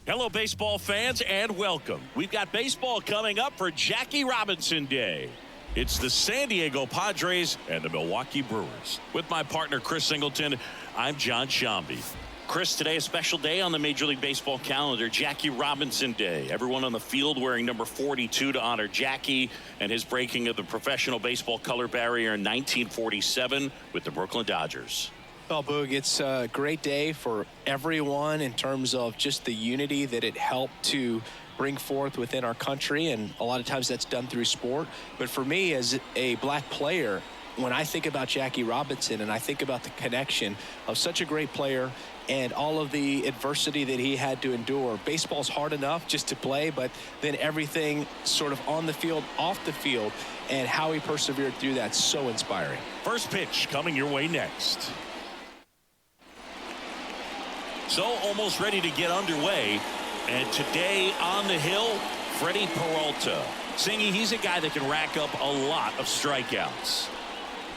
Hello, baseball fans, and welcome. We've got baseball coming up for Jackie Robinson Day. It's the San Diego Padres and the Milwaukee Brewers. With my partner, Chris Singleton, I'm John Shambi. Chris, today a special day on the Major League Baseball calendar, Jackie Robinson Day. Everyone on the field wearing number 42 to honor Jackie and his breaking of the professional baseball color barrier in 1947 with the Brooklyn Dodgers. Well, Boog, it's a great day for everyone in terms of just the unity that it helped to bring forth within our country, and a lot of times that's done through sport. But for me, as a black player, when I think about Jackie Robinson and I think about the connection of such a great player and all of the adversity that he had to endure, baseball's hard enough just to play, but then everything sort of on the field, off the field, and how he persevered through that, so inspiring. First pitch coming your way next. So almost ready to get underway. And today on the hill, Freddie Peralta. Singy, he's a guy that can rack up a lot of strikeouts.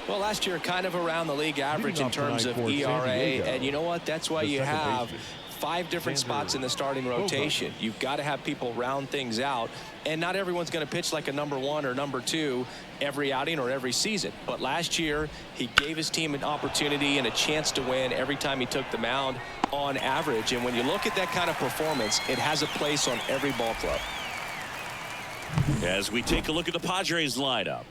Well, last year kind of around the league average in terms of ERA. And you know what? That's why you have 5 different spots in the starting rotation. You've got to have people round things out. And not everyone's going to pitch like a number 1 or number 2 every outing or every season. But last year, he gave his team an opportunity and a chance to win every time he took the mound on average. And when you look at that kind of performance, it has a place on every ball club. As we take a look at the Padres lineup,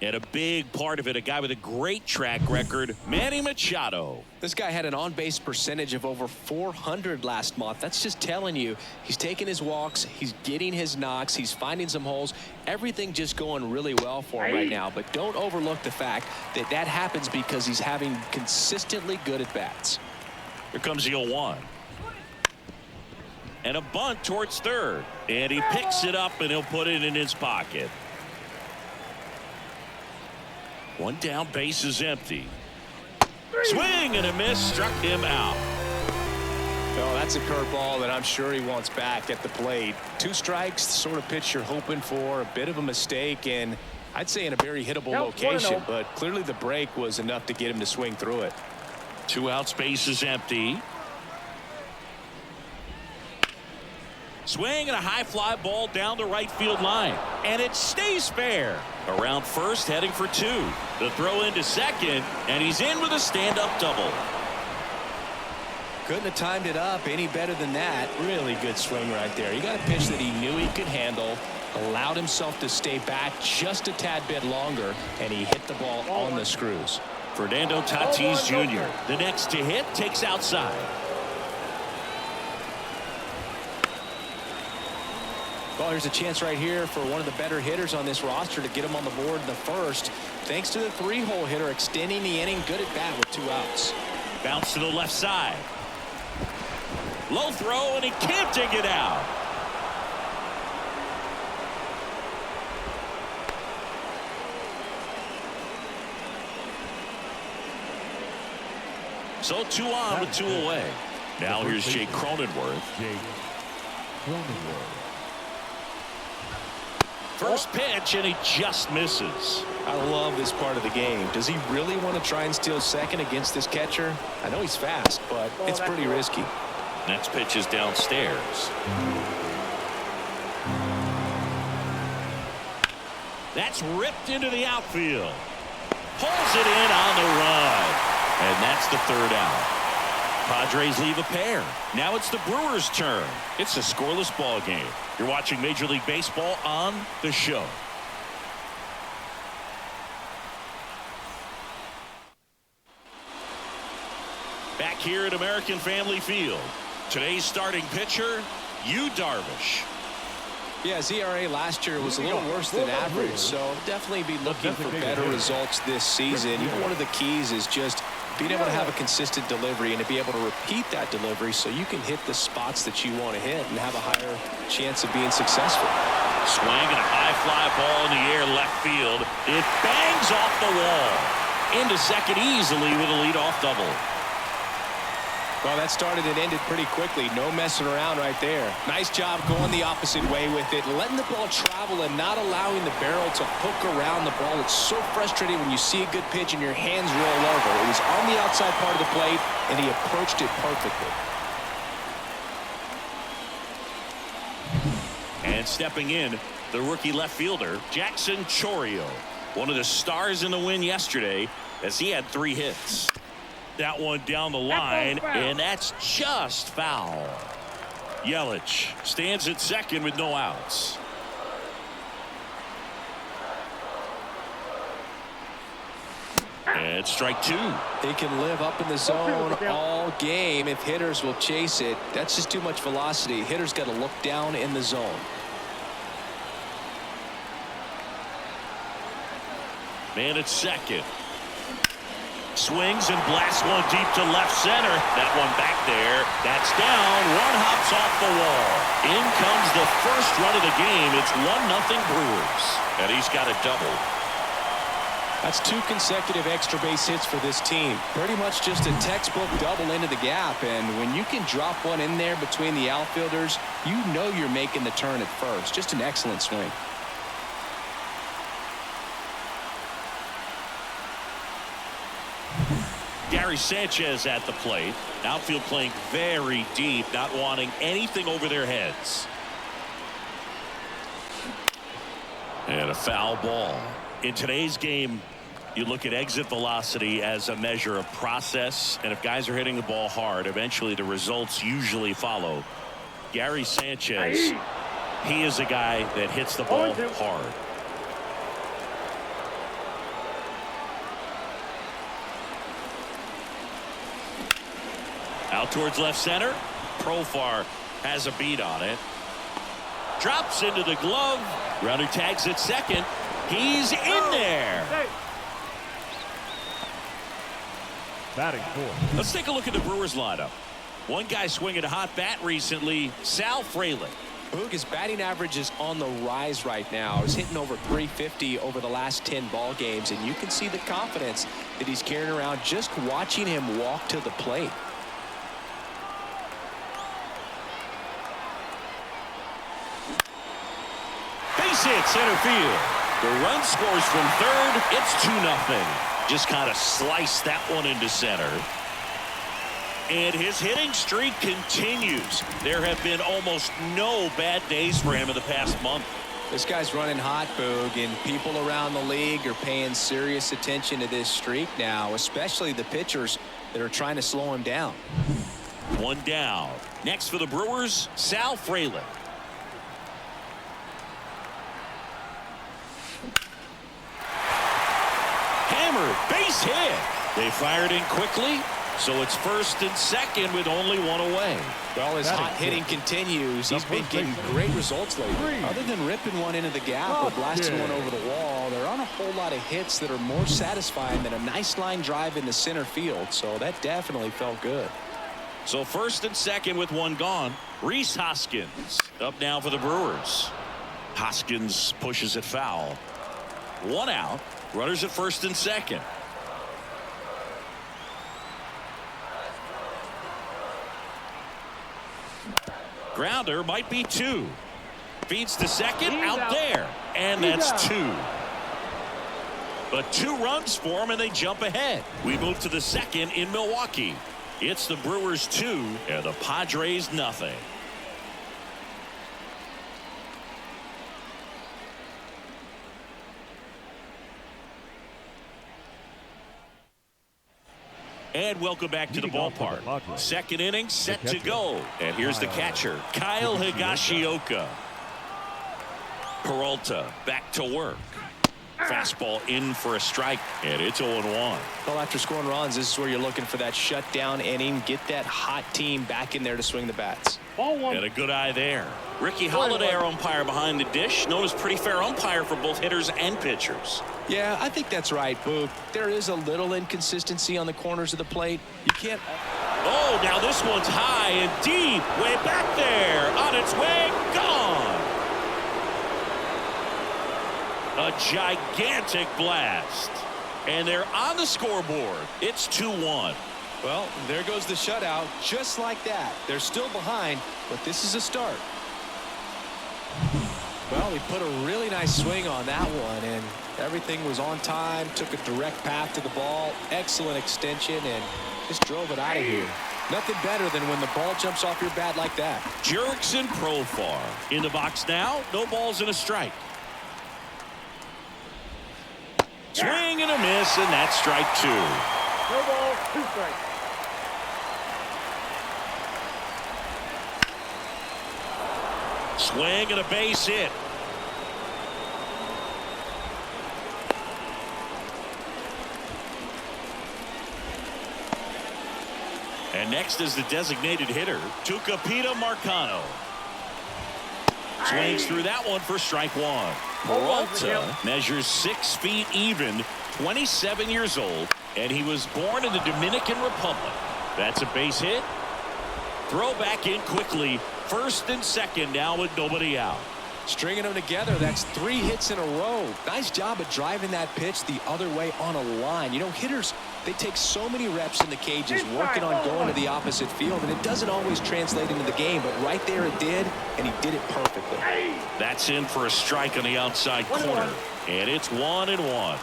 and a big part of it, a guy with a great track record, Manny Machado. This guy had an on-base percentage of over 400 last month. That's just telling you he's taking his walks, he's getting his knocks, he's finding some holes. Everything just going really well for him right now. But don't overlook the fact that that happens because he's having consistently good at-bats. Here comes the 0-1. And a bunt towards third. And he picks it up and he'll put it in his pocket. One down, base is empty. Swing and a miss, struck him out. Oh, that's a curveball that I'm sure he wants back at the plate. 2 strikes, the sort of pitch you're hoping for, a bit of a mistake, and I'd say in a very hittable location, but clearly the break was enough to get him to swing through it. 2 outs, base is empty. Swing and a high fly ball down the right field line. And it stays fair. Around first, heading for 2. The throw into second, and he's in with a stand-up double. Couldn't have timed it up any better than that. Really good swing right there. He got a pitch that he knew he could handle, allowed himself to stay back just a tad bit longer, and he hit the ball on the screws. Fernando Tatis Jr., the next to hit, takes outside. Well, here's a chance right here for one of the better hitters on this roster to get him on the board in the first. Thanks to the 3-hole hitter extending the inning. Good at bat with 2 outs. Bounce to the left side. Low throw, and he can't dig it out. So 2 on with 2 away. Now here's Jake Cronenworth. First pitch, and he just misses. I love this part of the game. Does he really want to try and steal second against this catcher? I know he's fast, but it's pretty risky. Next pitch is downstairs. That's ripped into the outfield. Pulls it in on the run. And that's the 3rd out. Padres leave a pair. Now it's the Brewers' turn. It's a scoreless ball game. You're watching Major League Baseball on the show. Back here at American Family Field. Today's starting pitcher, Yu Darvish. Yeah, his ERA last year was a little worse than average, so definitely be looking for better results this season. One of the keys is just being able to have a consistent delivery and to be able to repeat that delivery so you can hit the spots that you want to hit and have a higher chance of being successful. Swing and a high fly ball in the air left field. It bangs off the wall. Into second easily with a leadoff double. Well, that started and ended pretty quickly. No messing around right there. Nice job going the opposite way with it, letting the ball travel and not allowing the barrel to hook around the ball. It's so frustrating when you see a good pitch and your hands roll over. It was on the outside part of the plate, and he approached it perfectly. And stepping in, the rookie left fielder, Jackson Chourio. One of the stars in the win yesterday as he had 3 hits. That one down the line, and that's just foul. Yelich stands at second with no outs. And strike 2. He can live up in the zone all game if hitters will chase it. That's just too much velocity. Hitters got to look down in the zone. Man at second. Swings and blasts one deep to left center. That one back there. That's down. One hops off the wall. In comes the first run of the game. It's 1-0 Brewers. And he's got a double. That's 2 consecutive extra base hits for this team. Pretty much just a textbook double into the gap. And when you can drop one in there between the outfielders, you know you're making the turn at first. Just an excellent swing. Gary Sanchez at the plate. Outfield playing very deep, not wanting anything over their heads. And a foul ball. In today's game, you look at exit velocity as a measure of process, and if guys are hitting the ball hard, eventually the results usually follow. Gary Sanchez, he is a guy that hits the ball hard. Out towards left center. Profar has a beat on it. Drops into the glove. Runner tags at second. He's in there. Batting 4. Let's take a look at the Brewers lineup. One guy swinging a hot bat recently, Sal Frelick. Boog, his batting average is on the rise right now. He's hitting over 350 over the last 10 ball games, and you can see the confidence that he's carrying around just watching him walk to the plate. Base hit center field. The run scores from third. It's 2-0. Just kind of sliced that one into center. And his hitting streak continues. There have been almost no bad days for him in the past month. This guy's running hot, Boog, and people around the league are paying serious attention to this streak now, especially the pitchers that are trying to slow him down. One down. Next for the Brewers, Sal Frelick. Hammered, base hit. They fired in quickly, so it's first and second with only one away. Well, his hot hitting continues. He's been getting great results lately. Other than ripping one into the gap or blasting one over the wall, there aren't a whole lot of hits that are more satisfying than a nice line drive into center field, so that definitely felt good. So first and second with one gone. Rhys Hoskins up now for the Brewers. Hoskins pushes it foul. One out. Runners at first and second. Grounder might be 2. Feeds to second. Out there. And that's 2. But 2 runs for him, and they jump ahead. We move to the second in Milwaukee. It's the Brewers 2 and the Padres nothing. And welcome back to the ballpark. Second inning set to go. And here's the catcher, Kyle Higashioka. Peralta back to work. Fastball in for a strike, and it's 0-1. Well, after scoring runs, this is where you're looking for that shutdown inning. Get that hot team back in there to swing the bats. And a good eye there. Ricky Holiday, our umpire behind the dish, known as pretty fair umpire for both hitters and pitchers. Yeah, I think that's right, Boog. There is a little inconsistency on the corners of the plate. You can't... Oh, now this one's high and deep. Way back there. On its way. Gone. A gigantic blast. And they're on the scoreboard. It's 2-1. Well, there goes the shutout. Just like that. They're still behind, but this is a start. Well, he put a really nice swing on that one, and everything was on time. Took a direct path to the ball. Excellent extension, and just drove it out of here. Nothing better than when the ball jumps off your bat like that. Jerks and Profar in the box now. No balls and a strike. Swing and a miss, and that's strike 2. No ball, 2 strikes. Swing and a base hit. And next is the designated hitter, Tucupita Marcano. Swings through that one for strike 1. Peralta measures 6 feet even, 27 years old, and he was born in the Dominican Republic. That's a base hit. Throw back in quickly. First and second now with nobody out. Stringing them together, that's 3 hits in a row. Nice job of driving that pitch the other way on a line. You know, hitters, they take so many reps in the cages working on going to the opposite field, and it doesn't always translate into the game, but right there it did, and he did it perfectly. That's in for a strike on the outside corner, and it's 1-1.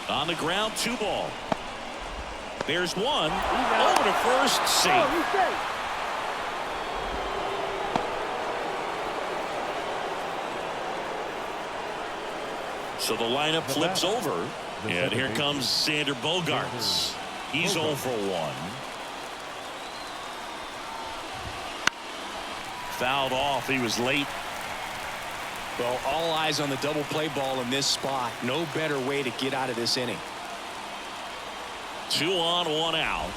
On the ground, 2 ball. There's one. Over to first, safe. So the lineup flips over. And here comes Xander Bogaerts. He's 0 for 1. Fouled off. He was late. Well, all eyes on the double play ball in this spot. No better way to get out of this inning. 2 on, 1 out.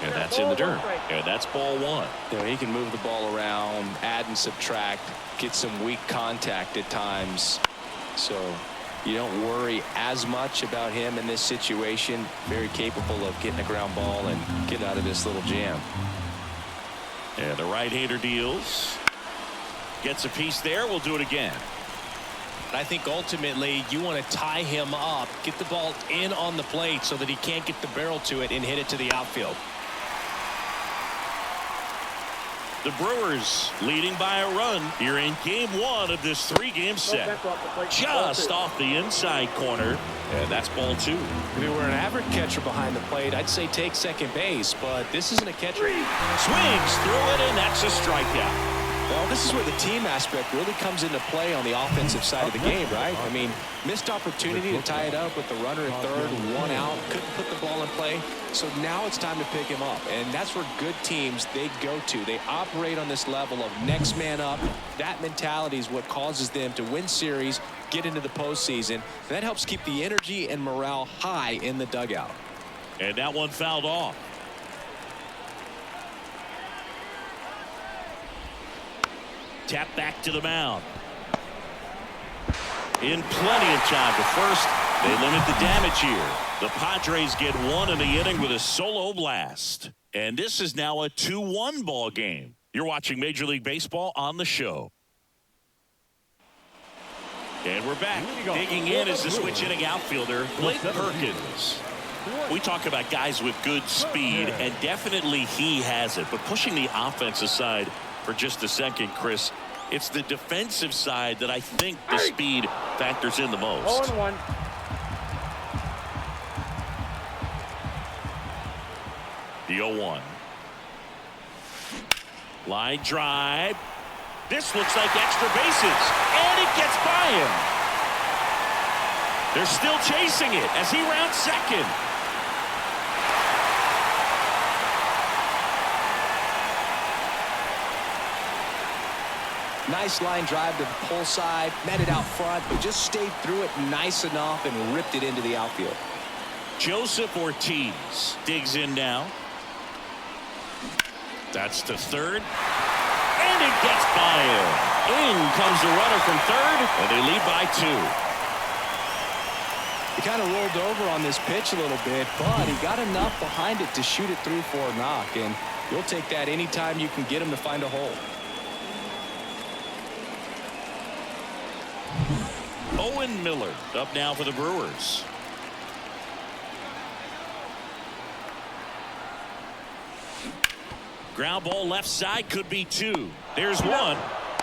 And that's in the dirt. And that's ball 1. You know, he can move the ball around, add and subtract, get some weak contact at times. So you don't worry as much about him in this situation. Very capable of getting a ground ball and get out of this little jam. And the right-hander deals. Gets a piece there. We'll do it again. I think ultimately you want to tie him up, get the ball in on the plate so that he can't get the barrel to it and hit it to the outfield. The Brewers leading by a run here in game 1 of this 3-game set. Just off the inside corner, and that's ball 2. If he were an average catcher behind the plate, I'd say take second base, but this isn't a catcher. Swings through it, and that's a strikeout. Well, this is where the team aspect really comes into play on the offensive side of the game, right? I mean, missed opportunity to tie it up with the runner at third, 1 out, couldn't put the ball in play. So now it's time to pick him up, and that's where good teams, they go to. They operate on this level of next man up. That mentality is what causes them to win series, get into the postseason. That helps keep the energy and morale high in the dugout. And that one fouled off. Tap back to the mound. In plenty of time to first. They limit the damage here. The Padres get 1 in the inning with a solo blast. And this is now a 2-1 ball game. You're watching Major League Baseball on the show. And we're back. Digging in is the switch hitting outfielder, Blake Perkins. We talk about guys with good speed, and definitely he has it. But pushing the offense aside for just a second, Chris, it's the defensive side that I think the speed factors in the most. 0-1. The 0-1. Line drive. This looks like extra bases, and it gets by him. They're still chasing it as he rounds second. Nice line drive to the pull side, met it out front, but just stayed through it nice enough and ripped it into the outfield. Joseph Ortiz digs in now. That's to third. And it gets by him. In comes the runner from third, and they lead by 2. He kind of rolled over on this pitch a little bit, but he got enough behind it to shoot it through for a knock, and you'll take that anytime you can get him to find a hole. Owen Miller up now for the Brewers. Ground ball left side, could be 2. There's 1.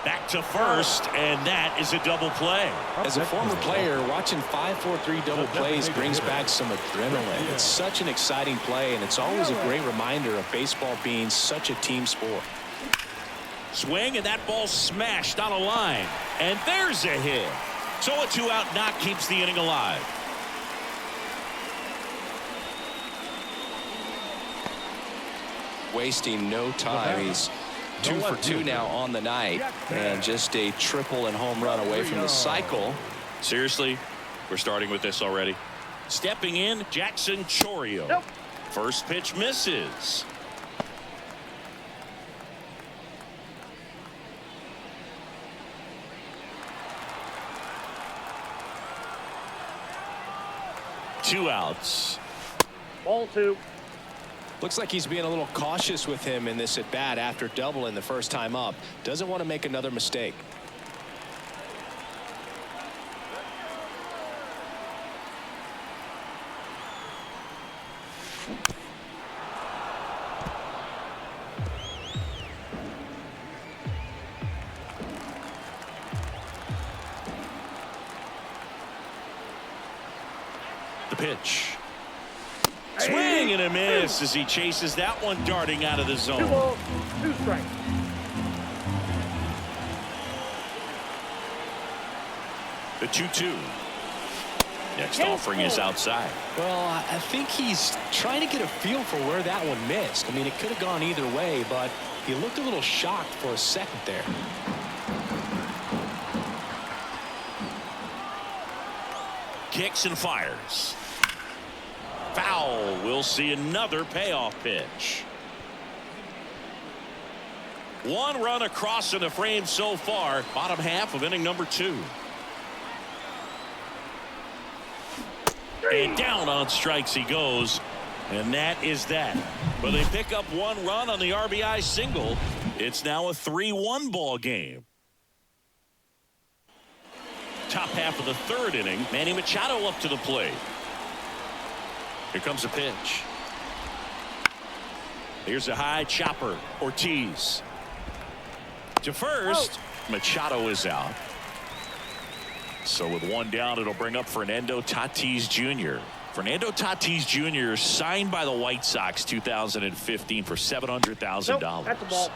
Back to first, and that is a double play. As a former player, watching 5-4-3 double plays brings back some adrenaline. It's such an exciting play, and it's always a great reminder of baseball being such a team sport. Swing, and that ball smashed on a line. And there's a hit. So a 2-out knock keeps the inning alive. Wasting no time. He's 2 for 2 now on the night, and just a triple and home run away from the cycle. Seriously, we're starting with this already. Stepping in, Jackson Chourio. Nope. First pitch misses. Two outs. Ball 2. Looks like he's being a little cautious with him in this at bat after doubling the first time up. Doesn't want to make another mistake. The pitch. Swing and a miss as he chases that one darting out of the 2 zone. balls, 2 strikes. The 2-2. Next offering is outside. Well, I think he's trying to get a feel for where that one missed. I mean, it could have gone either way, but he looked a little shocked for a second there. Kicks and fires. Foul. We'll see another payoff pitch. 1 run across in the frame so far. Bottom half of inning number 2. And down on strikes he goes. And that is that. But they pick up 1 run on the RBI single. It's now a 3-1 ball game. Top half of the 3rd inning. Manny Machado up to the plate. Here comes a pitch. Here's a high chopper. Ortiz to first. Machado is out. So with 1 down, it'll bring up Fernando Tatis Jr. Fernando Tatis Jr. signed by the White Sox 2015 for $700,000. That's the ball.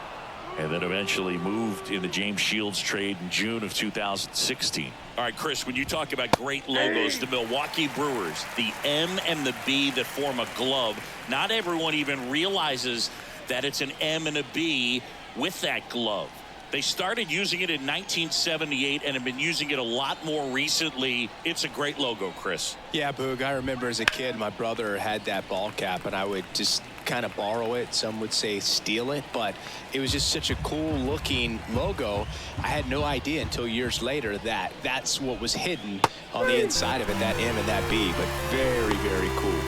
And then eventually moved in the James Shields trade in June of 2016. All right, Chris, when you talk about great logos, the Milwaukee Brewers, the M and the B that form a glove, not everyone even realizes that it's an M and a B with that glove. They started using it in 1978 and have been using it a lot more recently. It's a great logo, Chris. Yeah, Boog, I remember as a kid, my brother had that ball cap, and I would just kind of borrow it. Some would say steal it, but it was just such a cool looking logo. I had no idea until years later that that's what was hidden on the inside of it, that M and that B, but very, very cool.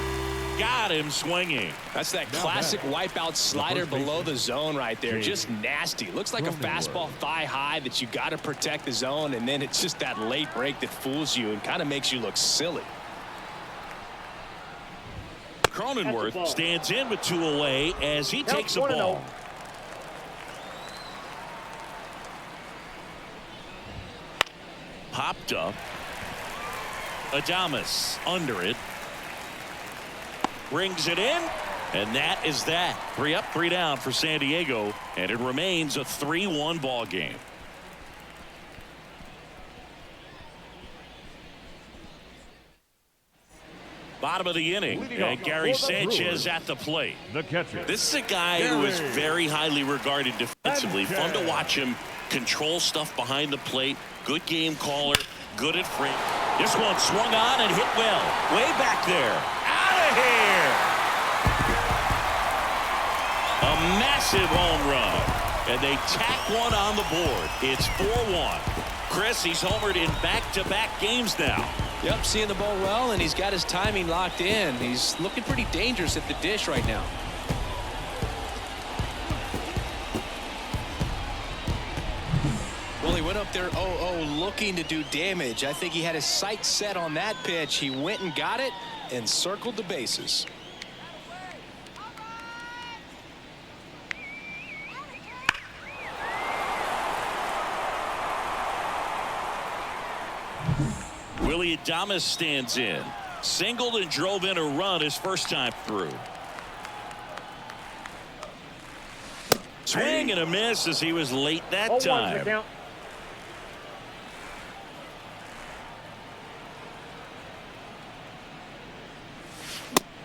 Got him swinging. That's that classic wipeout slider below the zone right there. Just nasty. Looks like a fastball thigh high that you got to protect the zone, and then it's just that late break that fools you and kind of makes you look silly. Cronenworth stands in with 2 away as he takes a ball. Popped up. Adames under it. Brings it in, and that is that. 3 up, 3 down for San Diego, and it remains a 3-1 ball game. Bottom of the inning, and Gary Sanchez at the plate. The catcher. This is a guy who is very highly regarded defensively. Fun to watch him control stuff behind the plate. Good game caller, good at frame. This one swung on and hit well. Way back there. Out of here. A massive home run. And they tack one on the board. It's 4-1. Chris, he's homered in back-to-back games now. Yep, seeing the ball well, and he's got his timing locked in. He's looking pretty dangerous at the dish right now. Well, he went up there 0-0 looking to do damage. I think he had his sights set on that pitch. He went and got it and circled the bases. Willie Adames stands in. Singled and drove in a run his first time through. Swing and a miss as he was late that time.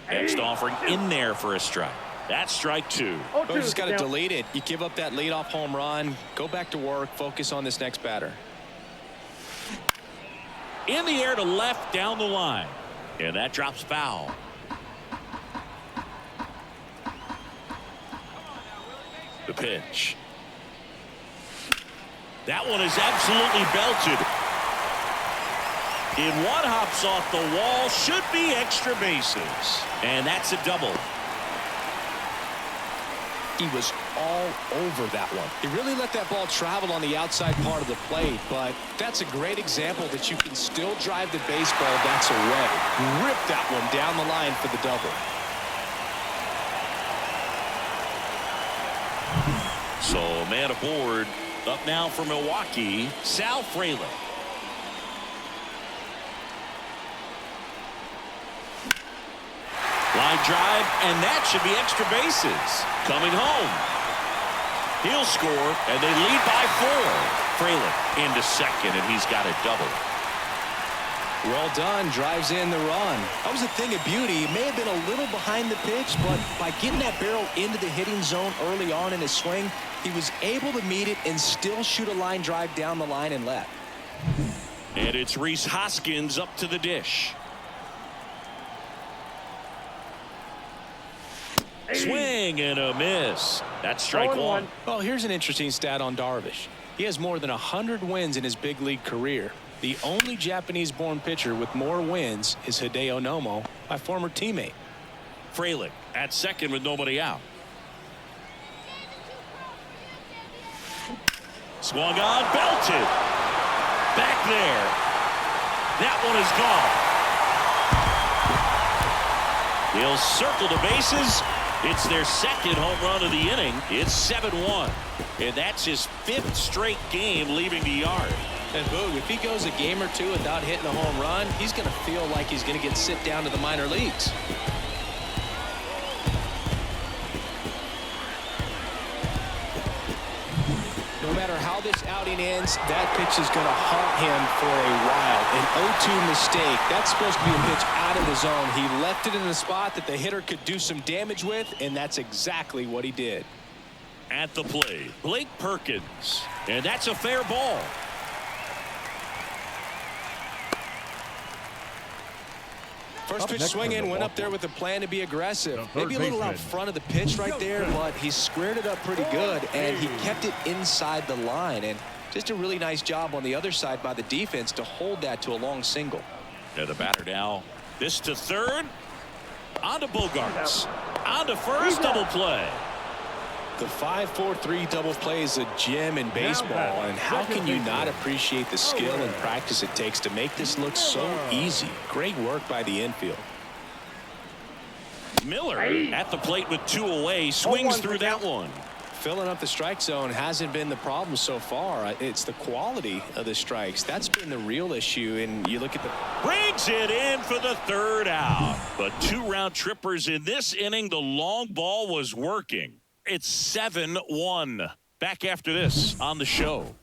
Next offering in there for a strike. That's strike 2. Oh, just got to delete it. You give up that leadoff home run. Go back to work. Focus on this next batter. In the air to left down the line. And that drops foul. The pitch. That one is absolutely belted. In one hops off the wall, should be extra bases. And that's a double. He was all over that one. He really let that ball travel on the outside part of the plate, but that's a great example that you can still drive the baseball bats away. Rip that one down the line for the double. So man aboard. Up now for Milwaukee, Sal Frelick. Line drive, and that should be extra bases. Coming home. He'll score, and they lead by 4. Frelick into second, and he's got a double. Well done. Drives in the run. That was a thing of beauty. He may have been a little behind the pitch, but by getting that barrel into the hitting zone early on in his swing, he was able to meet it and still shoot a line drive down the line and left. And it's Rhys Hoskins up to the dish. Swing and a miss. That's strike 1. Well, here's an interesting stat on Darvish. He has more than 100 wins in his big league career. The only Japanese-born pitcher with more wins is Hideo Nomo, my former teammate. Frelick at second with nobody out. Swung on, belted. Back there. That one is gone. He'll circle the bases. It's their second home run of the inning. It's 7-1. And that's his 5th straight game leaving the yard. And Boog, if he goes a game or two without hitting a home run, he's going to feel like he's going to get sent down to the minor leagues. No matter how this outing ends, that pitch is going to haunt him for a while. An 0-2 mistake. That's supposed to be a pitch out of the zone. He left it in a spot that the hitter could do some damage with, and that's exactly what he did. At the plate, Blake Perkins. And that's a fair ball. First pitch swinging, went up there with a plan to be aggressive. Maybe a little out front of the pitch right there, but he squared it up pretty good, and he kept it inside the line. And just a really nice job on the other side by the defense to hold that to a long single. And the batter now. This to third. On to Bogarts. On to first, double play. The 5-4-3 double play is a gem in baseball, and how can you not appreciate the skill and practice it takes to make this look so easy? Great work by the infield. Miller at the plate with 2 away, swings through that one. Filling up the strike zone hasn't been the problem so far. It's the quality of the strikes. That's been the real issue, and you look at the... Brings it in for the 3rd out. But 2 round trippers in this inning. The long ball was working. It's 7-1. Back after this on the show.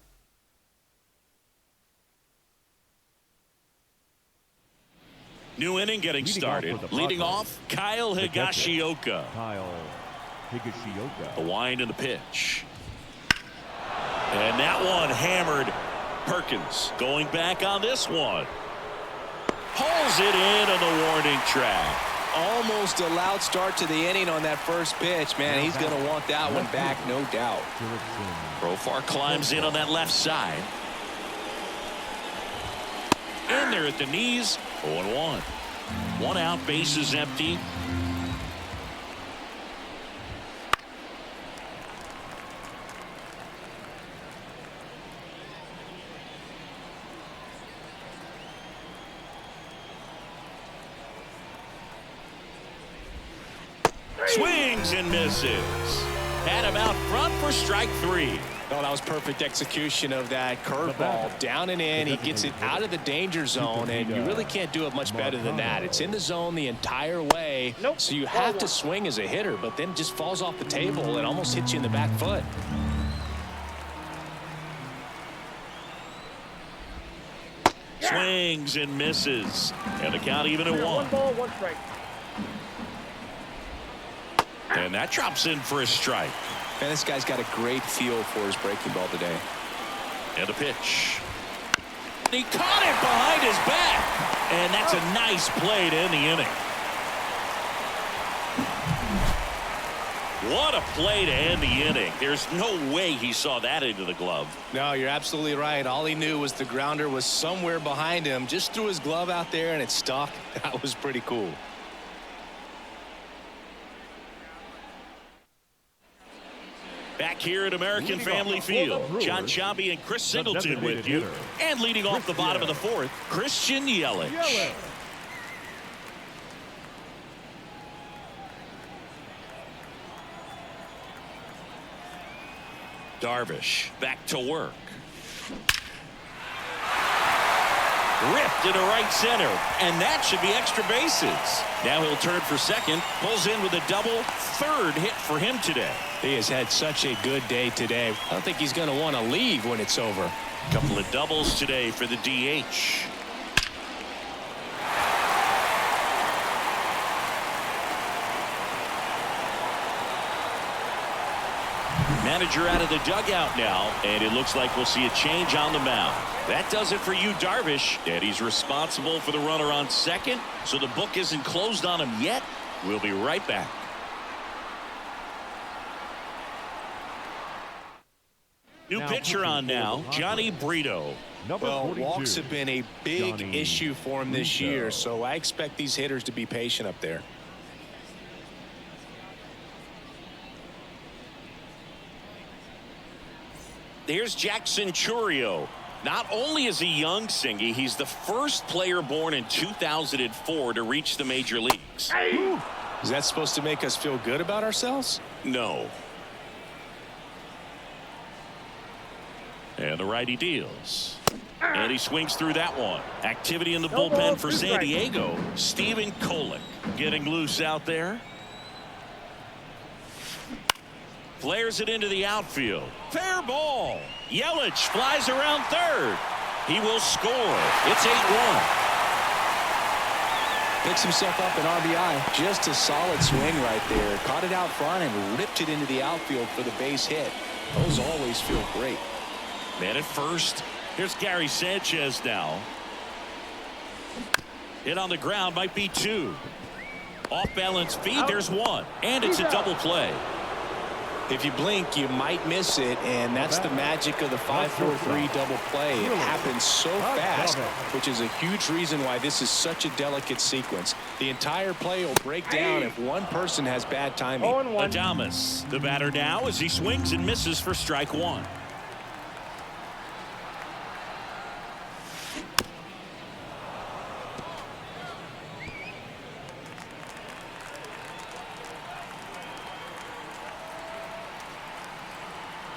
New inning getting started. Leading off, Kyle Higashioka. The wind and the pitch. And that one hammered. Perkins going back on this one. Pulls it in on the warning track. Almost a loud start to the inning on that first pitch. Man, he's going to want that one back, no doubt. Profar climbs in on that left side. In there at the knees. 0-1. 1 out, bases empty. Swings and misses. Had him out front for strike 3. Oh, that was perfect execution of that curveball. Down and in. He gets it out of the danger zone, and you really can't do it much better than that. It's in the zone the entire way, so you have to swing as a hitter, but then it just falls off the table and almost hits you in the back foot. Swings and misses. And the count even at 1. 1 ball, 1 strike. And that drops in for a strike. Man, this guy's got a great feel for his breaking ball today. And a pitch. He caught it behind his back. And that's a nice play to end the inning. What a play to end the inning. There's no way he saw that into the glove. No, you're absolutely right. All he knew was the grounder was somewhere behind him. Just threw his glove out there and it stuck. That was pretty cool. Back here at American Family Field, John Sciambi and Chris Singleton with you. And leading off the bottom of the 4th, Christian Yelich. Darvish back to work. Ripped into right center, and that should be extra bases. Now he'll turn for second, pulls in with a double, 3rd hit for him today. He has had such a good day today. I don't think he's going to want to leave when it's over. A couple of doubles today for the DH. Manager out of the dugout now, and it looks like we'll see a change on the mound. That does it for you, Darvish, and he's responsible for the runner on second, so the book isn't closed on him yet. We'll be right back. New pitcher on now, Johnny Brito. Well, walks have been a big issue for him this year, so I expect these hitters to be patient up there. Here's Jackson Chourio. Not only is he young, Singy, he's the first player born in 2004 to reach the major leagues. Is that supposed to make us feel good about ourselves? No. And the righty deals. And he swings through that one. Activity in the bullpen for San Diego. Steven Kolick getting loose out there. Flares it into the outfield. Fair ball. Yelich flies around 3rd. He will score. It's 8-1. Picks himself up an RBI. Just a solid swing right there. Caught it out front and ripped it into the outfield for the base hit. Those always feel great. Man at first. Here's Gary Sanchez now. Hit on the ground, might be 2. Off balance feed, there's 1. And it's a double play. If you blink, you might miss it, and that's the magic of the 5-4-3 double play. It happens so fast, which is a huge reason why this is such a delicate sequence. The entire play will break down if one person has bad timing. Adames, the batter now as he swings and misses for strike 1.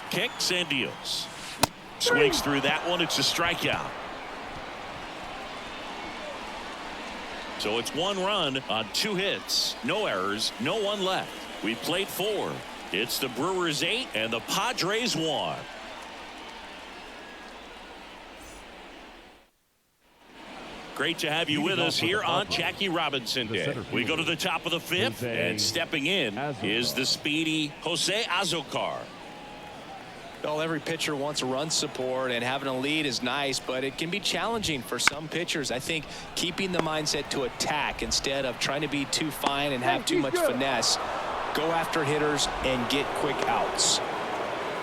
Kicks and deals. Swings through that one. It's a strikeout. So it's 1 run on 2 hits. No errors. No one left. We've played 4. It's the Brewers 8 and the Padres 1. Great to have you with us here on Jackie Robinson Day. We go to the top of the 5th, and stepping in is the speedy Jose Azocar. Well, every pitcher wants run support, and having a lead is nice, but it can be challenging for some pitchers. I think keeping the mindset to attack instead of trying to be too fine and have too much finesse. Go after hitters and get quick outs.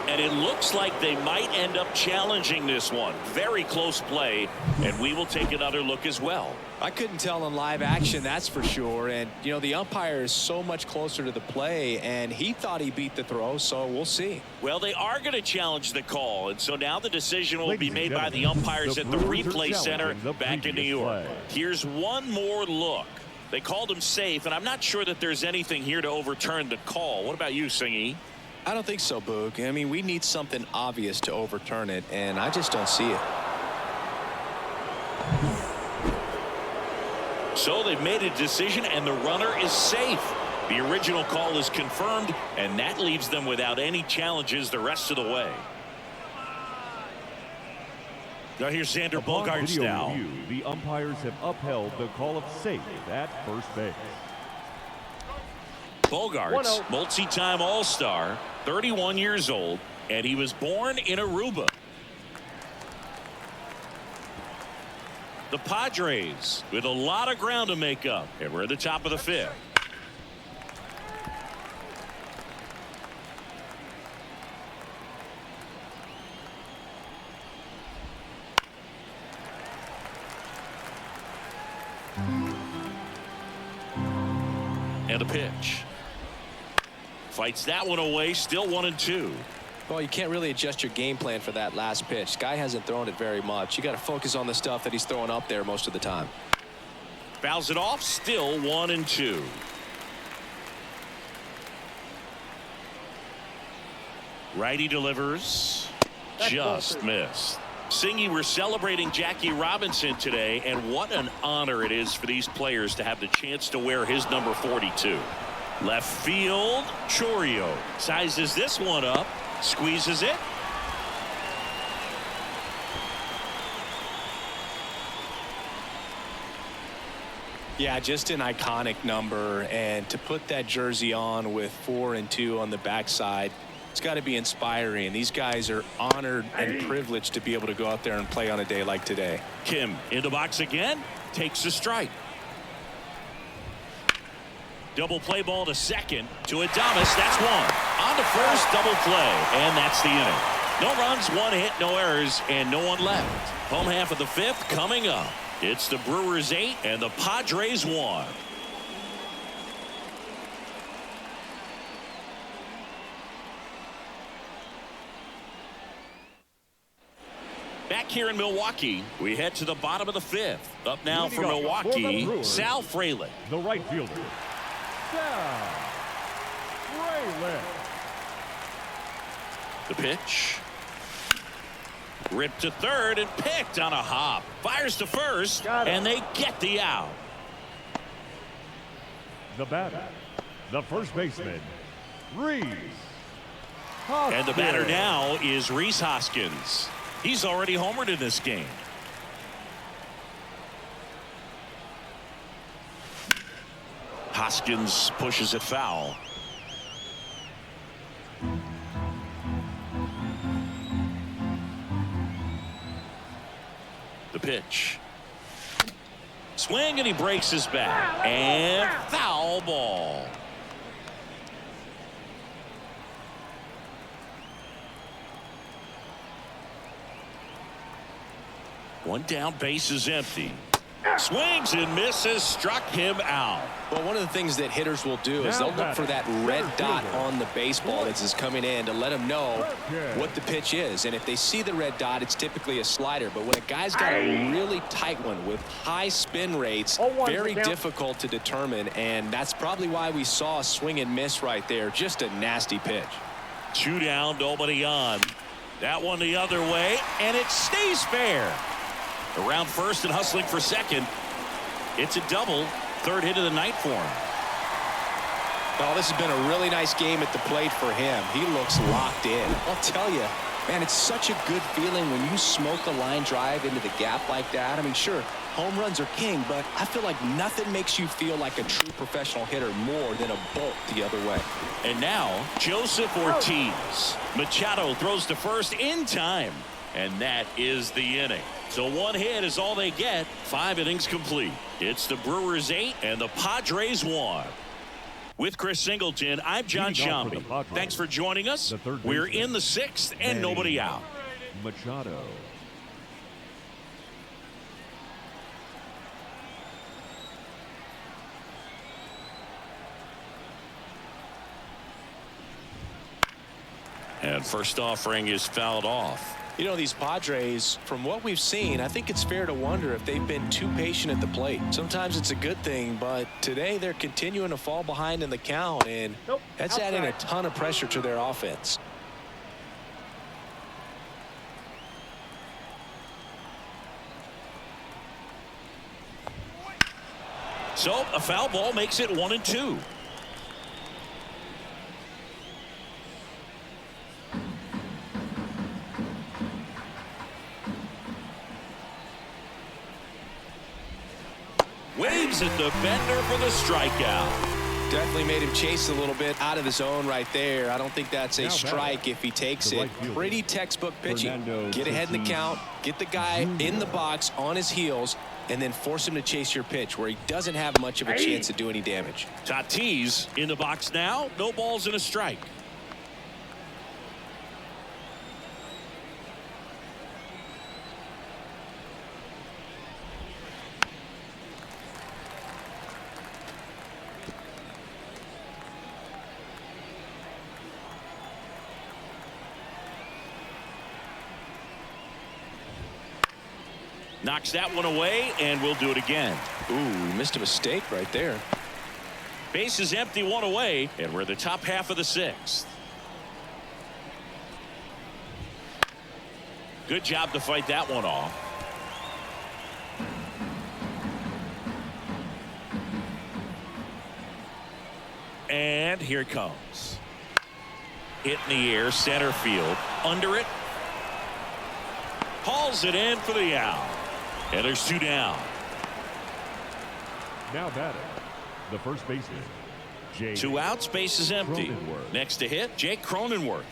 And it looks like they might end up challenging this one. Very close play, and we will take another look as well. I couldn't tell in live action, that's for sure. And, you know, the umpire is so much closer to the play, and he thought he beat the throw, so we'll see. Well, they are going to challenge the call, and so now the decision will be made by the umpires at the replay center back in New York. Here's one more look. They called him safe, and I'm not sure that there's anything here to overturn the call. What about you, Singy? I don't think so, Boog. I mean, we need something obvious to overturn it, and I just don't see it. So they've made a decision, and the runner is safe. The original call is confirmed, and that leaves them without any challenges the rest of the way. Now here's Xander Bogaerts now. Review, the umpires have upheld the call of safe at first base. Bogaerts, multi-time All-Star, 31 years old, and he was born in Aruba. The Padres with a lot of ground to make up, and we're at the top of the fifth. And a pitch. Fights that one away, still 1-2. Well, you can't really adjust your game plan for that last pitch. Guy hasn't thrown it very much. You got to focus on the stuff that he's throwing up there most of the time. Fouls it off, still 1-2. Righty delivers. Just missed. Singy, we're celebrating Jackie Robinson today, and what an honor it is for these players to have the chance to wear his number 42. Left field, Chourio sizes this one up, squeezes it. Yeah, just an iconic number, and to put that jersey on with 4 and 2 on the backside, it's got to be inspiring. These guys are honored and privileged to be able to go out there and play on a day like today. Kim in the box again, takes a strike. Double play ball to second to Adames. That's one. On to first, double play, and that's the inning. No runs, 1 hit, no errors, and no one left. Home half of the fifth coming up. It's the Brewers 8 and the Padres 1. Back here in Milwaukee, we head to the bottom of the fifth. Up now for Milwaukee, Sal Frelick. The right fielder, Sal Frelick. The pitch. Ripped to third and picked on a hop. Fires to first, and they get the out. The batter, the first baseman, Rhys Hoskins. And the batter now is Rhys Hoskins. He's already homered in this game. Hoskins pushes it foul. The pitch. Swing, and he breaks his bat. And foul ball. One down, base is empty. Swings and misses, struck him out. Well, one of the things that hitters will do is they'll look for that red dot on the baseball that's coming in to let them know what the pitch is. And if they see the red dot, it's typically a slider. But when a guy's got a really tight one with high spin rates, very difficult to determine. And that's probably why we saw a swing and miss right there. Just a nasty pitch. 2 down, nobody on. That one the other way, and it stays fair. Around first and hustling for second. It's a double. Third hit of the night for him. Well, this has been a really nice game at the plate for him. He looks locked in. I'll tell you, man, it's such a good feeling when you smoke a line drive into the gap like that. I mean, sure, home runs are king, but I feel like nothing makes you feel like a true professional hitter more than a bolt the other way. And now, Joseph Ortiz. Machado throws to first in time. And that is the inning. So 1 hit is all they get. 5 innings complete. It's the Brewers 8 and the Padres 1. With Chris Singleton, I'm John Sciambi. Thanks for joining us. We're in the 6th and nobody out. Machado. And first offering is fouled off. You know, these Padres, from what we've seen, I think it's fair to wonder if they've been too patient at the plate. Sometimes it's a good thing, but today they're continuing to fall behind in the count, and that's adding a ton of pressure to their offense. So a foul ball makes it 1-2. Waves at the bender for the strikeout. Definitely made him chase a little bit out of the zone right there. I don't think that's a strike if he takes it. Pretty textbook pitching. Get ahead in the count, get the guy in the box on his heels, and then force him to chase your pitch where he doesn't have much of a chance to do any damage. Tatis in the box now. No balls and a strike. Knocks that one away, and we'll do it again. Ooh, missed a mistake right there. Base is empty, one away, and we're the top half of the sixth. Good job to fight that one off. And here it comes. Hit in the air, center field. Under it. Hauls it in for the out. And there's two down. Now batting, the first baseman, Jake. Two outs, base is empty. Cronenworth. Next to hit, Jake Cronenworth.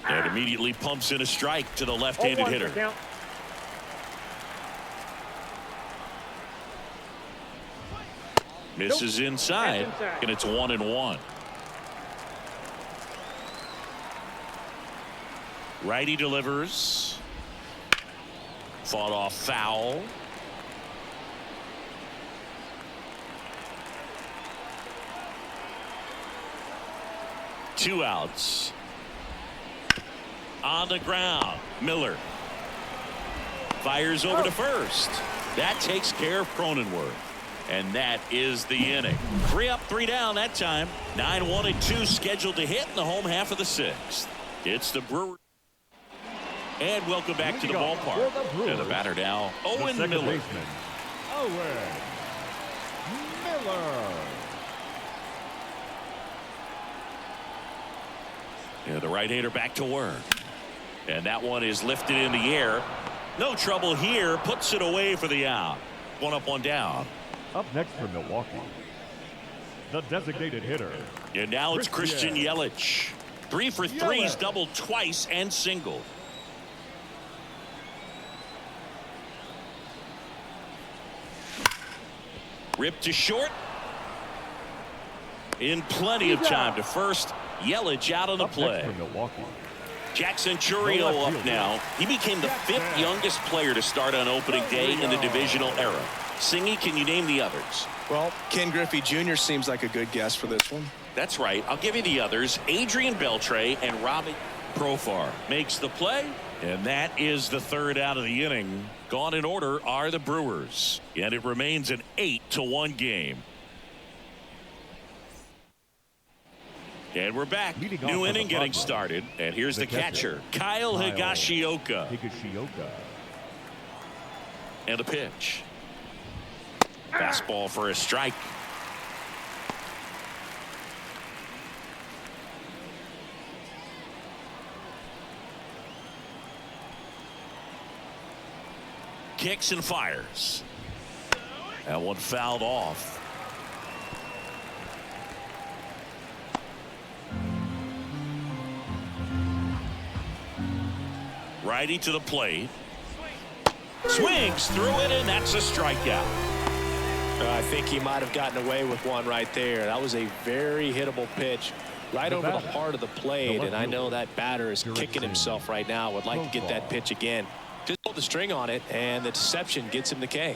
And immediately pumps in a strike to the left-handed hitter. Count. Misses inside, and it's 1-1. Righty delivers. Fought off foul. Two outs. On the ground, Miller fires over to first. That takes care of Cronenworth. And that is the inning. 3 up, 3 down that time. 9-1-2 scheduled to hit in the home half of the sixth. It's the Brewers. And welcome back to the ballpark. And the batter now, Owen the Miller. Baseman, Owen Miller. Yeah, the right-hander back to work. And that one is lifted in the air. No trouble here. Puts it away for the out. 1 up, 1 down. Up next for Milwaukee, the designated hitter. And now it's Christian Yelich. 3 for 3. He's doubled twice and singled. Ripped to short. In plenty of time to first. Yelich out on the Up play. next for Milwaukee, Jackson Chourio up now. He became the 5th youngest player to start on opening day in the divisional era. Singy, can you name the others? Well, Ken Griffey Jr. seems like a good guess for this one. That's right. I'll give you the others. Adrian Beltre and Robbie Profar makes the play. And that is the 3rd out of the inning. Gone in order are the Brewers. And it remains an 8-1 game. And we're back. New inning getting started. And here's the catcher, Kyle Higashioka. And a pitch. Fastball for a strike. Kicks and fires. That one fouled off. Righty to the plate. Swings through it, and that's a strikeout. I think he might have gotten away with one right there. That was a very hittable pitch right over the heart of the plate, and I know that batter is kicking himself right now. Would like to get that pitch again. Just pulled the string on it, and the deception gets him the K.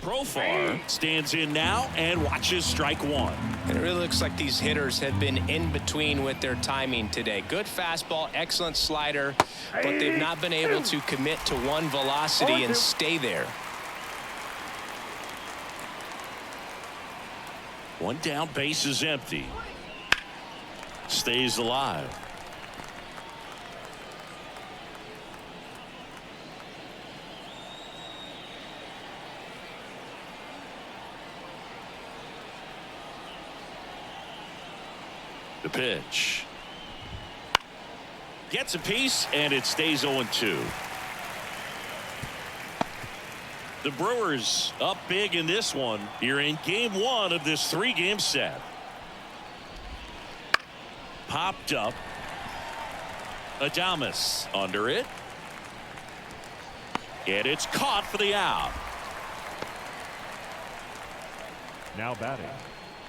Profar stands in now and watches strike one. And it really looks like these hitters have been in between with their timing today. Good fastball, excellent slider, but they've not been able to commit to one velocity and stay there. One down, base is empty. Stays alive. The pitch. Gets a piece, and it stays 0-2. The Brewers up big in this one. You're in game one of this 3-game set. Popped up. Adames under it. And it's caught for the out. Now batting,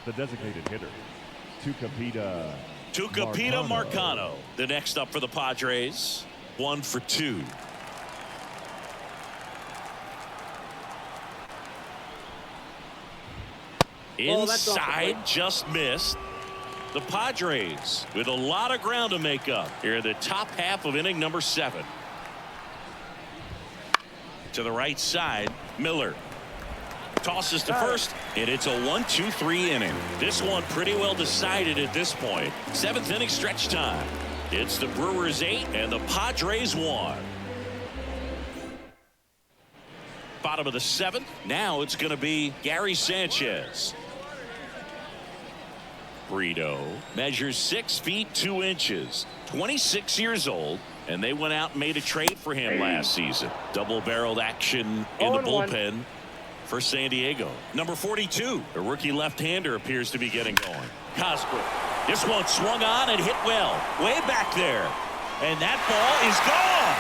the designated hitter, Tucupita Marcano. The next up for the Padres. 1 for 2. Inside, just missed. The Padres with a lot of ground to make up here in the top half of inning number 7. To the right side, Miller tosses to first, and it's a 1-2-3 inning. This one pretty well decided at this point. 7th inning stretch time. It's the Brewers 8 and the Padres 1. Bottom of the 7th. Now it's going to be Gary Sanchez. Brito measures 6 feet 2 inches, 26 years old, and they went out and made a trade for him last season. Double-barreled action in the bullpen for San Diego. Number 42, a rookie left-hander, appears to be getting going. Cosgrove. This one swung on and hit well, way back there, and that ball is gone.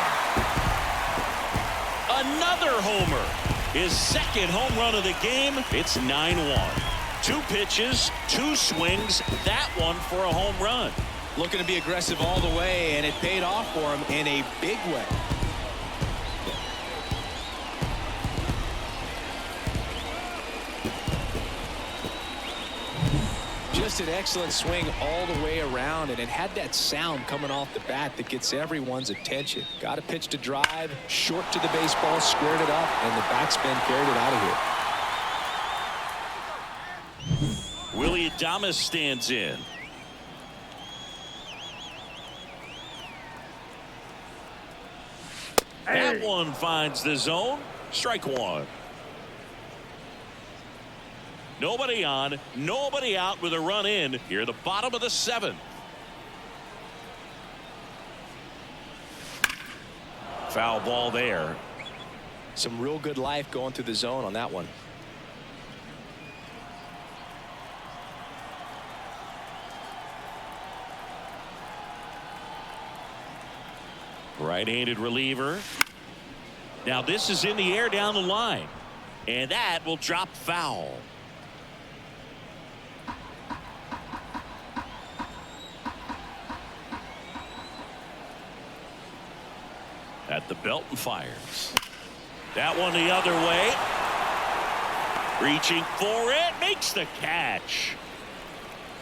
Another homer. His second home run of the game. It's 9-1. 2 pitches, 2 swings, that one for a home run. Looking to be aggressive all the way, and it paid off for him in a big way. Just an excellent swing all the way around, and it had that sound coming off the bat that gets everyone's attention. Got a pitch to drive, short to the baseball, squared it up, and the backspin carried it out of here. Willie Adames stands in. That one finds the zone. Strike one. Nobody on, nobody out with a run in here, the bottom of the 7th. Foul ball there. Some real good life going through the zone on that one. Right-handed reliever. Now this is in the air down the line, and that will drop foul. At the belt and fires. That one the other way. Reaching for it, makes the catch.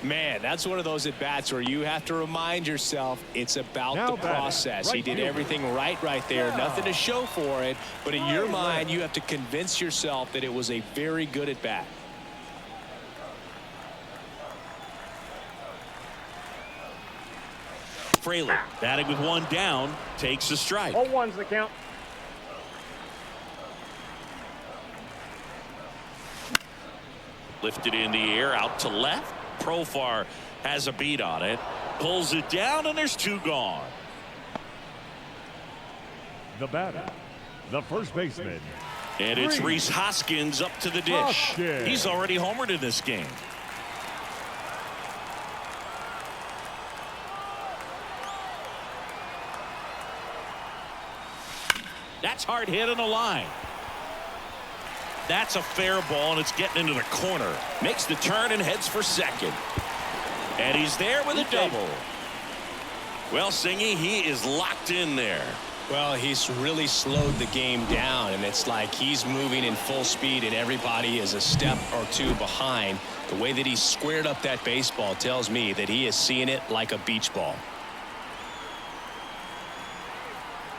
Man, that's one of those at-bats where you have to remind yourself it's about the process. He did everything right there. Nothing to show for it, but in your mind, you have to convince yourself that it was a very good at-bat. Fraley batting with 1 down, takes a strike. 0-1's the count. Lifted in the air, out to left. Profar has a beat on it, pulls it down, and there's 2 gone. The batter, the first baseman. And it's Rhys Hoskins up to the dish. He's already homered in this game. That's hard hit on the line. That's a fair ball, and it's getting into the corner. Makes the turn and heads for second. And he's there with a double. Well, Singy, he is locked in there. Well, he's really slowed the game down, and it's like he's moving in full speed and everybody is a step or two behind. The way that he squared up that baseball tells me that he is seeing it like a beach ball.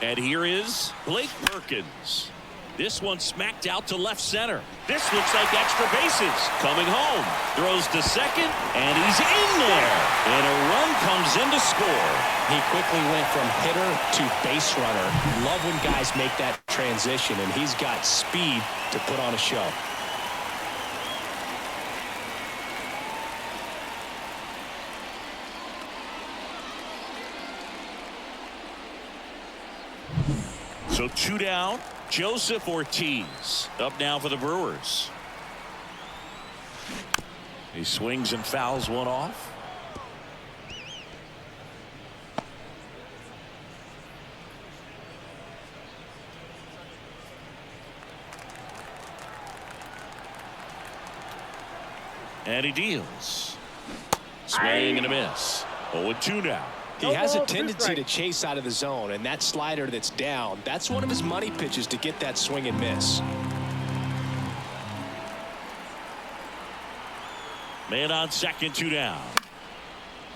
And here is Blake Perkins. This one smacked out to left center. This looks like extra bases. Coming home. Throws to second, and he's in there. And a run comes in to score. He quickly went from hitter to base runner. Love when guys make that transition, and he's got speed to put on a show. So 2 down. Joseph Ortiz up now for the Brewers. He swings and fouls one off. And he deals. Swing and a miss. 0-2 now. He has a tendency to chase out of the zone, and that slider that's down, that's one of his money pitches to get that swing and miss. Man on second, 2 down.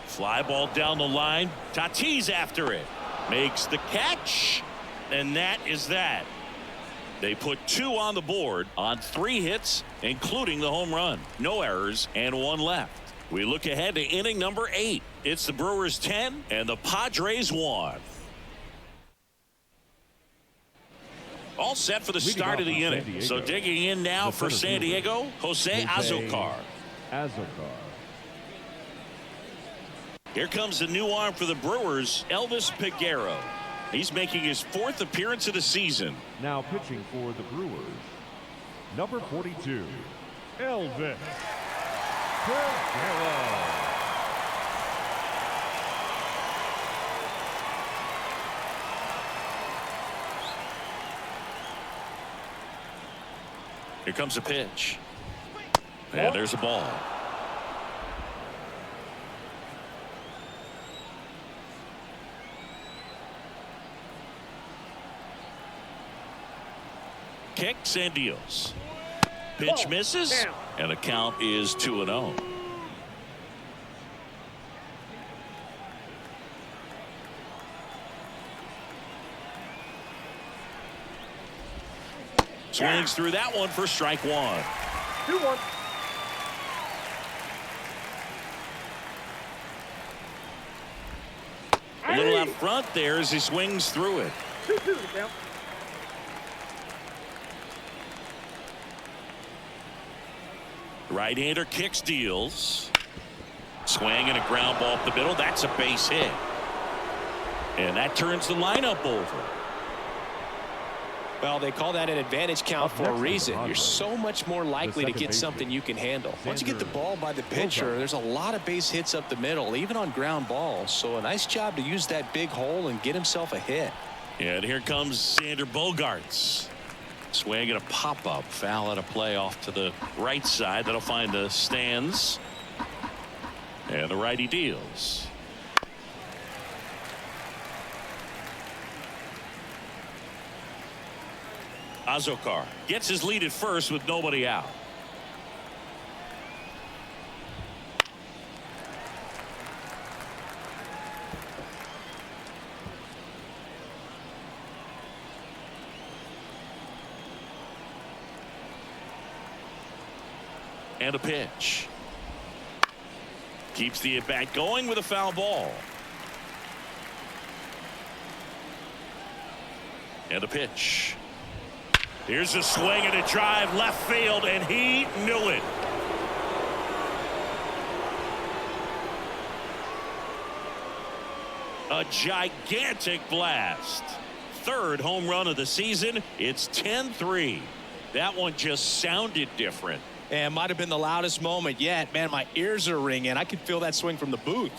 Fly ball down the line. Tatis after it. Makes the catch. And that is that. They put 2 on the board on 3 hits, including the home run. No errors and 1 left. We look ahead to inning number 8. It's the Brewers 10 and the Padres 1. All set for the start of the inning. So digging in now for San Diego, Jose Azocar. Here comes the new arm for the Brewers, Elvis Peguero. He's making his 4th appearance of the season. Now pitching for the Brewers, number 42, Elvis Peguero. Here comes a pitch. And there's a ball. Kicks and deals. Pitch misses, and the count is 2-0. Swings through that one for strike 1. 2-1. A little out front there as he swings through it. 2-2 the count. Right-hander kicks, deals. Swing and a ground ball up the middle. That's a base hit. And that turns the lineup over. Well, they call that an advantage count for a reason. You're so much more likely to get something you can handle. Once you get the ball by the pitcher, there's a lot of base hits up the middle, even on ground balls. So a nice job to use that big hole and get himself a hit. And here comes Sander Bogarts. Swing and a pop-up. Foul out of play off to the right side. That'll find the stands. And the righty deals. Azocar gets his lead at first with nobody out. And a pitch. Keeps the at-bat going with a foul ball. And a pitch. Here's a swing and a drive left field, and he knew it. A gigantic blast. 3rd home run of the season. It's 10-3. That one just sounded different. And might have been the loudest moment yet. Man, my ears are ringing. I could feel that swing from the booth.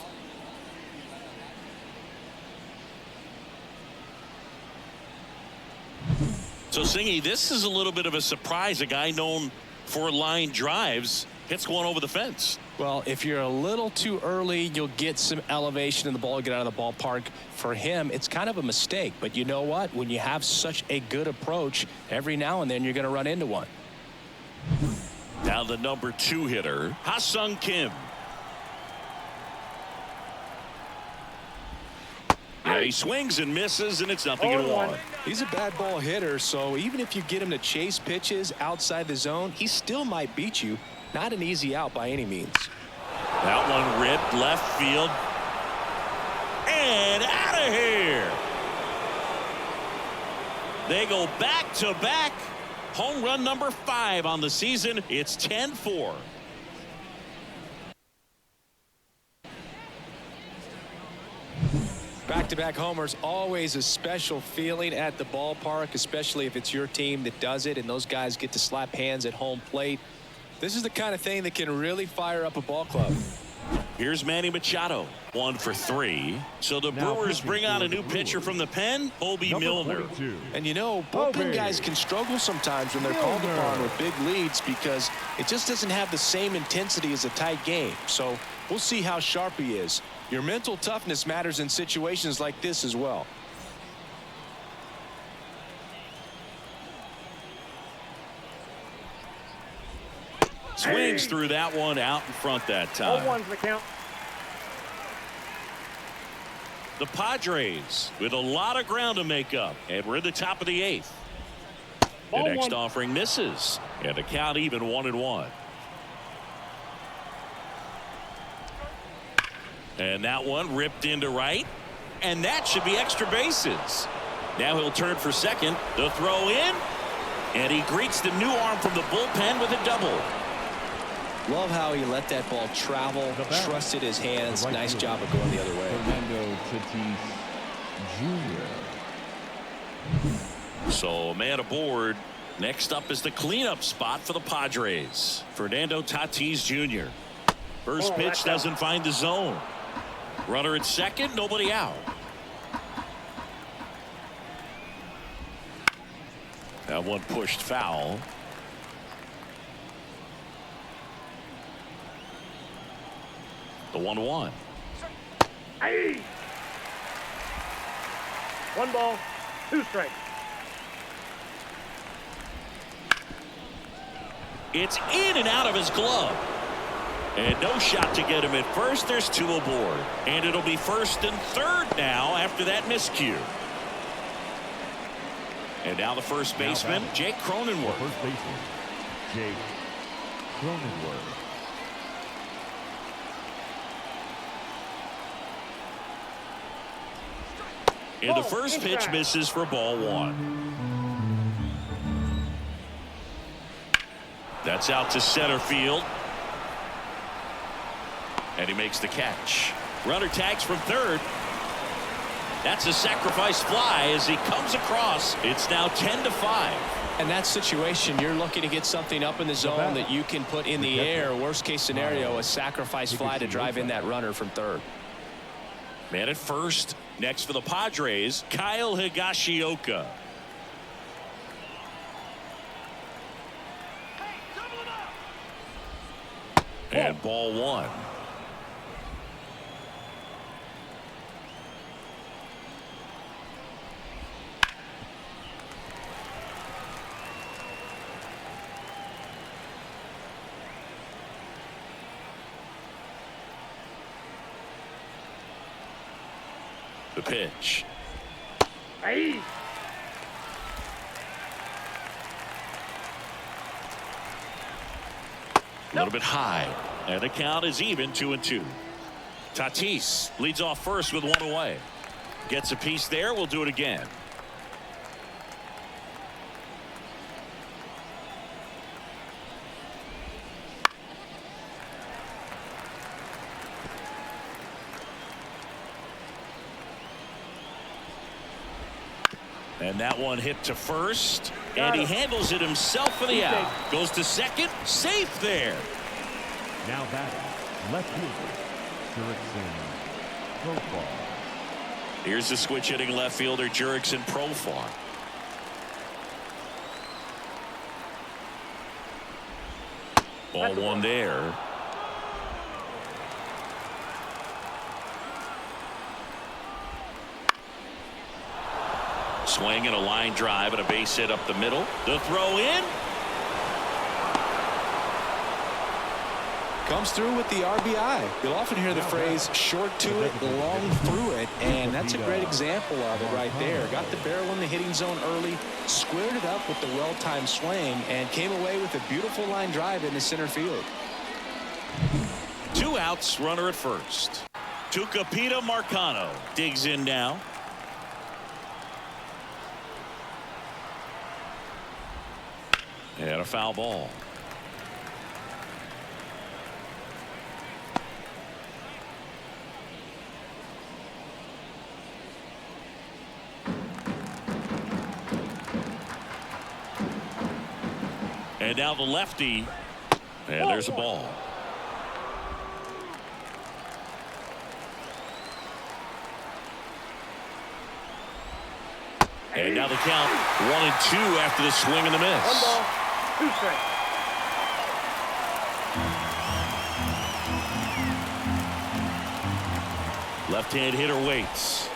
So, Singy, this is a little bit of a surprise. A guy known for line drives Hits one over the fence. Well, if you're a little too early, you'll get some elevation in the ball, get out of the ballpark. For him, it's kind of a mistake. But you know what? When you have such a good approach, every now and then you're going to run into one. Now the number 2 hitter, Ha-Sung Kim. Yeah, he swings and misses, and it's 0-1. He's a bad ball hitter, so even if you get him to chase pitches outside the zone, he still might beat you. Not an easy out by any means. That one ripped left field. And out of here. They go back-to-back. Home run number 5 on the season. It's 10-4. Back-to-back homers, always a special feeling at the ballpark, especially if it's your team that does it and those guys get to slap hands at home plate. This is the kind of thing that can really fire up a ball club. Here's Manny Machado, 1 for 3. So the Brewers bring out a new pitcher from the pen, Obi Milner. And you know, bullpen guys can struggle sometimes when they're called upon with big leads because it just doesn't have the same intensity as a tight game. So we'll see how sharp he is. Your mental toughness matters in situations like this as well. Swings through that one out in front that time. 0-1's the count. The Padres with a lot of ground to make up, and we're at the top of the 8th. The next offering misses, and the count even 1-1. And that one ripped into right, and that should be extra bases. Now he'll turn for second. The throw in, and he greets the new arm from the bullpen with a double. Love how he let that ball travel, trusted his hands. Nice job of going the other way. So a man aboard. Next up is the cleanup spot for the Padres. Fernando Tatis Jr. First pitch doesn't find the zone. Runner at second, nobody out. That one pushed foul. The 1-1. Hey. 1 ball, 2 strikes. It's in and out of his glove. And no shot to get him at first. There's 2 aboard. And it'll be first and third now after that miscue. And now the first baseman, Jake Cronenworth. First baseman, Jake Cronenworth. And the first pitch misses for ball 1. That's out to center field. And he makes the catch. Runner tags from third. That's a sacrifice fly as he comes across. It's now 10-5. In that situation, you're looking to get something up in the zone that you can put in the air. Worst case scenario, a sacrifice fly to drive in that runner from third. Man at first. Next for the Padres, Kyle Higashioka. And ball 1. The pitch. Hey. A little bit high, and the count is even 2-2. Tatis leads off first with 1 away. Gets a piece there. We'll do it again. And that one hit to first, and he handles it himself for the out. Goes to second, safe there. Now batting, left fielder, Jurickson Profar. Here's the switch hitting left fielder, Jurickson Profar. Ball one there. Swing and a line drive and a base hit up the middle. The throw in. Comes through with the RBI. You'll often hear the phrase short to it, long through it, and that's a great example of it right there. Got the barrel in the hitting zone early, squared it up with the well-timed swing, and came away with a beautiful line drive into center field. 2 outs, runner at first. Tucupita Marcano digs in now. And a foul ball. And now the lefty. And there's a ball. And now the count 1-2 after the swing and the miss. 1 ball, 2 strikes. Left-hand hitter waits.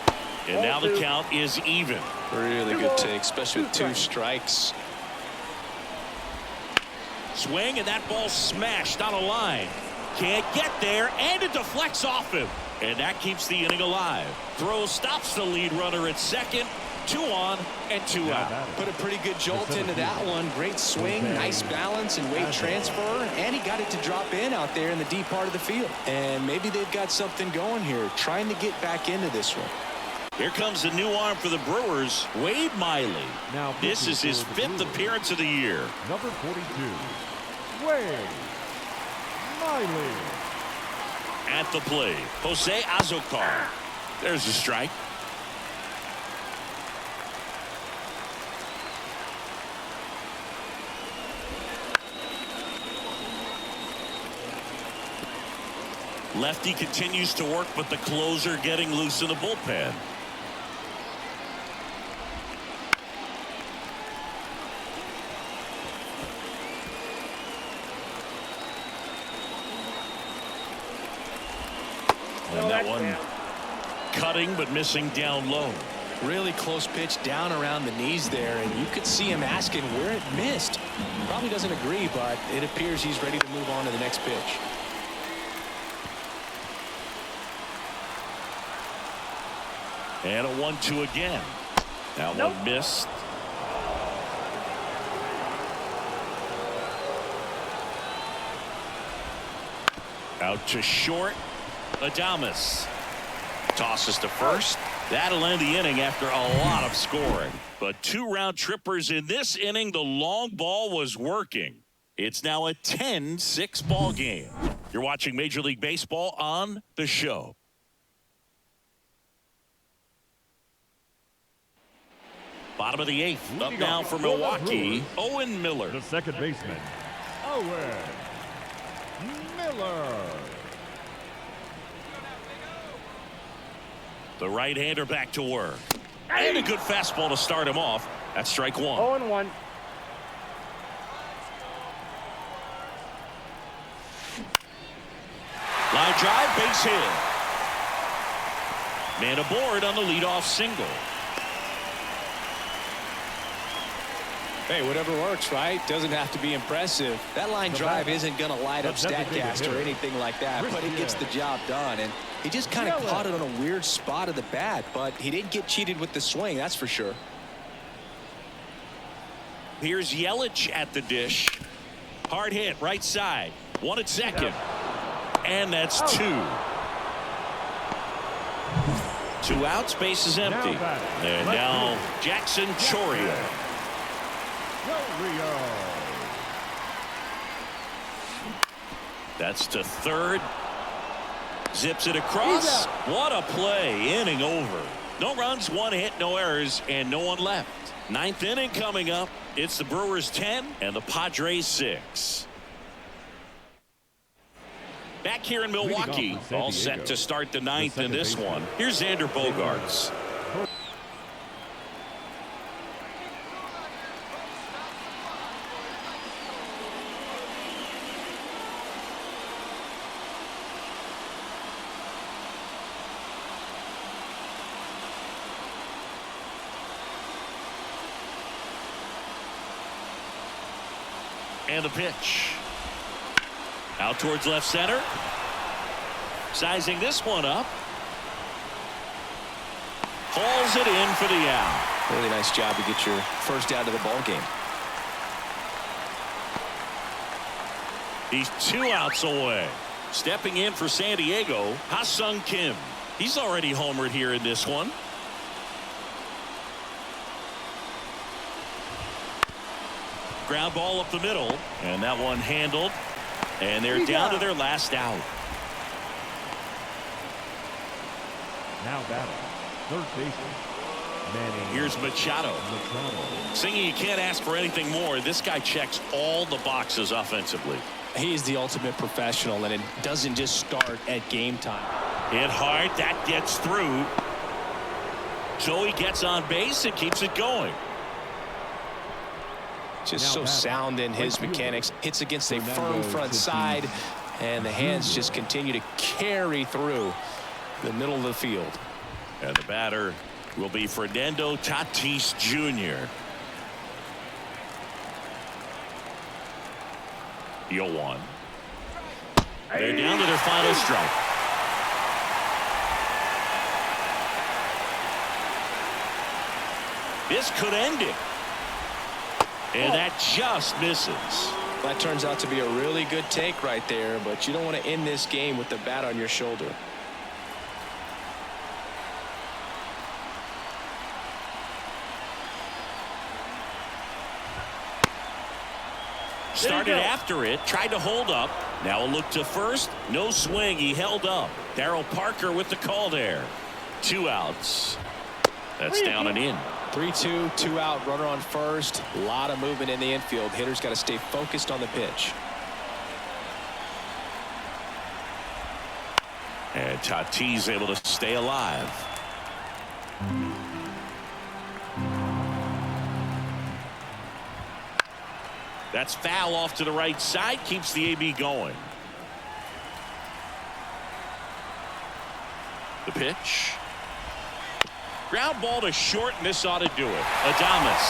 And now the count is even. Really good take, especially with 2 strikes. Swing, and that ball smashed on a line. Can't get there, and it deflects off him. And that keeps the inning alive. Throw stops the lead runner at second. 2 on and 2 out. Put a pretty good jolt into that one. Great swing, nice balance and weight transfer, and he got it to drop in out there in the deep part of the field. And maybe they've got something going here, trying to get back into this one. Here comes a new arm for the Brewers, Wade Miley. Now This is his 5th appearance of the year. Number 42, Wade Miley. At the plate, Jose Azocar. There's a strike. Lefty continues to work, but the closer getting loose in the bullpen. And that one cutting but missing down low. Really close pitch down around the knees there, and you could see him asking where it missed. Probably doesn't agree, but it appears he's ready to move on to the next pitch. And a 1-2 again. That one missed. Out to short. Adames tosses to first. That'll end the inning after a lot of scoring. But 2 round trippers in this inning. The long ball was working. It's now a 10-6 ball game. You're watching Major League Baseball on The Show. Bottom of the 8th. Up now for Milwaukee, Owen Miller. The second baseman, Owen Miller. The right-hander back to work. And a good fastball to start him off. That's strike 1. 0-1. Line drive, base hit. Man aboard on the leadoff single. Hey, whatever works, right? Doesn't have to be impressive. That line drive isn't going to light up StatCast or anything like that, but it gets the job done. And he just kind of caught it on a weird spot of the bat, but he didn't get cheated with the swing, that's for sure. Here's Yelich at the dish. Hard hit, right side. 1 at second. And that's 2. 2 outs, base is empty. And now Jackson Chourio. That's to third. Zips it across. What a play. Inning over. No runs, 1 hit, no errors, and no one left. 9th inning coming up. It's the Brewers 10 and the Padres 6. Back here in Milwaukee, all set to start the 9th in this one. Here's Xander Bogaerts. And the pitch. Out towards left center. Sizing this one up. Hauls it in for the out. Really nice job to get your first out of the ball game. He's 2 outs away. Stepping in for San Diego, Ha-Sung Kim. He's already homered here in this one. Ground ball up the middle, and that one handled. And they're down to their last out. Now batting, third baseman, Manny. Here's Machado. Singing, you can't ask for anything more. This guy checks all the boxes offensively. He is the ultimate professional, and it doesn't just start at game time. Hit hard. That gets through. So he gets on base and keeps it going. Just so sound in his mechanics. Hits against a firm front side, and the hands just continue to carry through the middle of the field. And the batter will be Fernando Tatis Jr. 0-1. They're down to their final strike. This could end it. And that just misses. That turns out to be a really good take right there, but you don't want to end this game with the bat on your shoulder. Started after it, tried to hold up. Now a look to first. No swing. He held up. Darryl Parker with the call there. 2 outs. That's down and in. 3-2, 2 out, runner on first. A lot of movement in the infield. Hitter's got to stay focused on the pitch. And Tatis able to stay alive. That's foul off to the right side. Keeps the AB going. The pitch. Ground ball to short, and this ought to do it. Adames.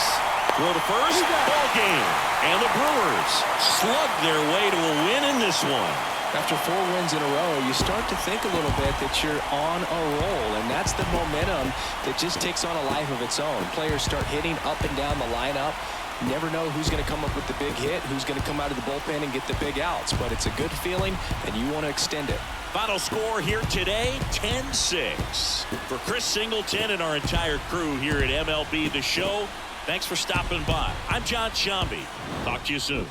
Throw to first. Ball game. And the Brewers slug their way to a win in this one. After 4 wins in a row, you start to think a little bit that you're on a roll, and that's the momentum that just takes on a life of its own. Players start hitting up and down the lineup. You never know who's going to come up with the big hit, who's going to come out of the bullpen and get the big outs, but it's a good feeling, and you want to extend it. Final score here today, 10-6. For Chris Singleton and our entire crew here at MLB The Show, thanks for stopping by. I'm John Shambi. Talk to you soon.